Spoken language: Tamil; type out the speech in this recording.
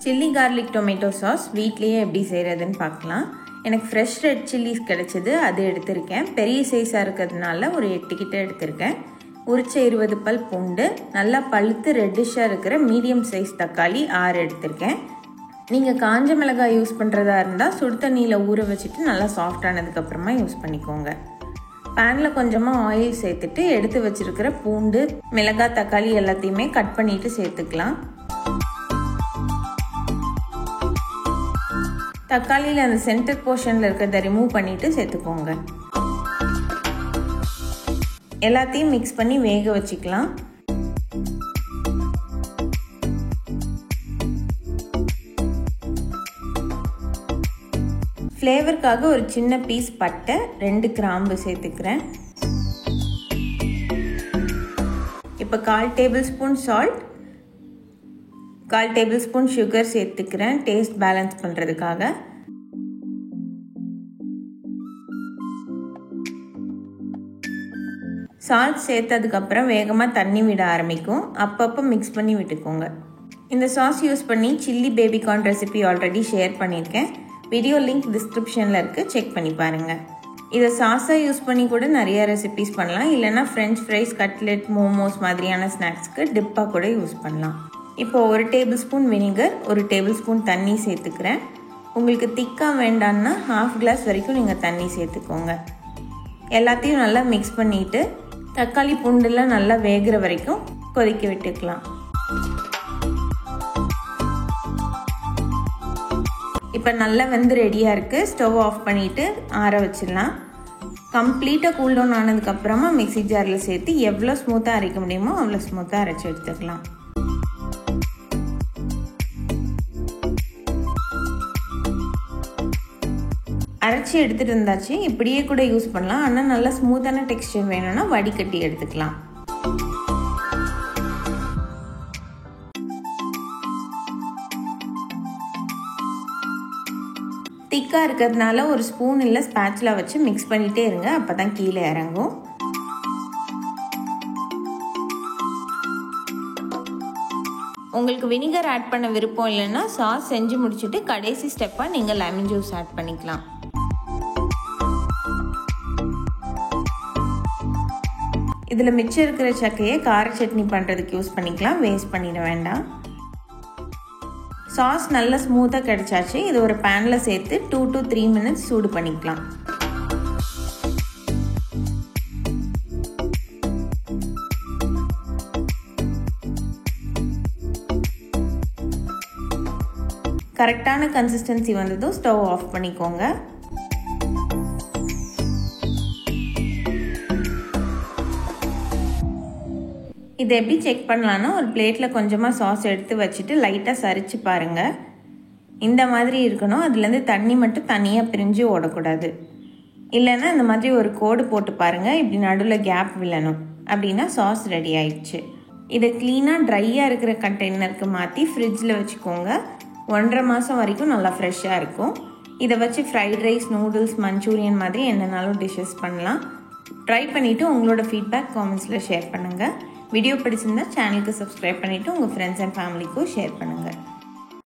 சில்லி கார்லிக் டொமேட்டோ சாஸ் வீட்லேயே எப்படி செய்கிறதுன்னு பார்க்கலாம். எனக்கு ஃப்ரெஷ் ரெட் சில்லிஸ் கிடச்சிது, அது எடுத்திருக்கேன். பெரிய சைஸாக இருக்கிறதுனால ஒரு 8 கிட்ட எடுத்திருக்கேன். உரிச்ச 20 பல் பூண்டு, நல்லா பழுத்து ரெட்டிஷாக இருக்கிற மீடியம் சைஸ் தக்காளி 6 எடுத்திருக்கேன். நீங்கள் காஞ்ச மிளகாய் யூஸ் பண்ணுறதா இருந்தால் சுடு தண்ணியில் ஊற வச்சுட்டு நல்லா சாஃப்டானதுக்கப்புறமா யூஸ் பண்ணிக்கோங்க. பேனில் கொஞ்சமாக ஆயில் சேர்த்துட்டு எடுத்து வச்சுருக்கிற பூண்டு, மிளகாய், தக்காளி எல்லாத்தையுமே கட் பண்ணிவிட்டு சேர்த்துக்கலாம். தக்காளியில் அந்த சென்டர் போர்ஷனில் இருக்கிறத ரிமூவ் பண்ணிவிட்டு சேர்த்துக்கோங்க. எல்லாத்தையும் மிக்ஸ் பண்ணி வேக வச்சுக்கலாம். ஃப்ளேவருக்காக ஒரு சின்ன பீஸ் பட்டை, 2 கிராம்பு சேர்த்துக்கிறேன். இப்போ 1/4 table spoon salt, 1/4 table spoon sugar சேர்த்துக்கிறேன் டேஸ்ட் பேலன்ஸ் பண்ணுறதுக்காக. சால்ட் சேர்த்ததுக்கப்புறம் வேகமாக தண்ணி விட ஆரம்பிக்கும். அப்பப்போ மிக்ஸ் பண்ணி விட்டுக்கோங்க. இந்த சாஸ் யூஸ் பண்ணி chilli baby corn recipe already share பண்ணியிருக்கேன். வீடியோ லிங்க் டிஸ்கிரிப்ஷனில் இருக்குது, செக் பண்ணி பாருங்கள். இதை சாஸாக யூஸ் பண்ணி கூட நிறையா ரெசிபிஸ் பண்ணலாம். இல்லைனா ஃப்ரெஞ்ச் ஃப்ரைஸ், கட்லெட், மோமோஸ் மாதிரியான ஸ்நாக்ஸ்க்கு டிப்பாக கூட யூஸ் பண்ணலாம். இப்போ 1 table spoon vinegar, 1 table spoon தண்ணி சேர்த்துக்கிறேன். உங்களுக்கு திக்காக வேண்டான்னா 1/2 கிளாஸ் வரைக்கும் நீங்கள் தண்ணி சேர்த்துக்கோங்க. எல்லாத்தையும் நல்லா மிக்ஸ் பண்ணிவிட்டு தக்காளி பூண்டுலாம் நல்லா வேகிற வரைக்கும் கொதிக்க விட்டுக்கலாம். இப்போ நல்லா வெந்து ரெடியாக இருக்குது. ஸ்டவ் ஆஃப் பண்ணிவிட்டு ஆற வச்சிடலாம். கம்ப்ளீட்டாக கூல் டவுன் ஆனதுக்கப்புறமா மிக்ஸி ஜாரில் சேர்த்து எவ்வளோ ஸ்மூத்தாக அரைக்க முடியுமோ அவ்வளோ ஸ்மூத்தாக அரைச்சி எடுத்துக்கலாம். அரைச்சி எடுத்துகிட்டு இருந்தாச்சு. இப்படியே கூட யூஸ் பண்ணலாம். ஆனால் நல்லா ஸ்மூத்தான டெக்ஸ்டர் வேணும்னா வடிகட்டி எடுத்துக்கலாம். திக்காக இருக்கிறதுனால ஒரு ஸ்பூன் இல்லை ஸ்பேச்சுலா வச்சு மிக்ஸ் பண்ணிகிட்டே இருங்க, அப்போ தான் கீழே இறங்கும். உங்களுக்கு வினிகர் ஆட் பண்ண விருப்பம் இல்லைன்னா சாஸ் செஞ்சு முடிச்சுட்டு கடைசி ஸ்டெப்பாக நீங்கள் லெமன் ஜூஸ் ஆட் பண்ணிக்கலாம். இதில் மிச்சம் இருக்கிற சக்கையை கார சட்னி பண்ணுறதுக்கு யூஸ் பண்ணிக்கலாம், வேஸ்ட் பண்ணிட வேண்டாம். சாஸ் நல்லா ஸ்மூத்தாக கிடைச்சாச்சு. இது ஒரு பேனில் சேர்த்து 2 to 3 மினிட்ஸ் சூடு பண்ணிக்கலாம். கரெக்டான கன்சிஸ்டன்சி வந்ததும் ஸ்டவ் ஆஃப் பண்ணிக்கோங்க. இதை எப்படி செக் பண்ணலான்னா ஒரு பிளேட்டில் கொஞ்சமாக சாஸ் எடுத்து வச்சுட்டு லைட்டாக சரிச்சு பாருங்கள். இந்த மாதிரி இருக்கணும். அதுலேருந்து தண்ணி மட்டும் தனியாக பிரிஞ்சு ஓடக்கூடாது. இல்லைன்னா இந்த மாதிரி ஒரு கோடு போட்டு பாருங்கள். இப்படி நடுவில் கேப் விழணும். அப்படின்னா சாஸ் ரெடி ஆயிடுச்சு. இதை க்ளீனாக ட்ரையாக இருக்கிற கண்டெய்னருக்கு மாற்றி ஃப்ரிட்ஜில் வச்சுக்கோங்க. 1.5 மாதம் வரைக்கும் நல்லா ஃப்ரெஷ்ஷாக இருக்கும். இதை வச்சு ஃப்ரைட் ரைஸ், நூடுல்ஸ், மஞ்சூரியன் மாதிரி என்னன்னாலும் டிஷ்ஷஸ் பண்ணலாம். ட்ரை பண்ணிவிட்டு உங்களோட ஃபீட்பேக் காமெண்ட்ஸில் ஷேர் பண்ணுங்கள். வீடியோ பிடிச்சிருந்தா சேனலுக்கு சப்ஸ்கிரைப் பண்ணிவிட்டு உங்கள் ஃப்ரெண்ட்ஸ் அண்ட் ஃபேமிலிக்கும் ஷேர் பண்ணுங்கள்.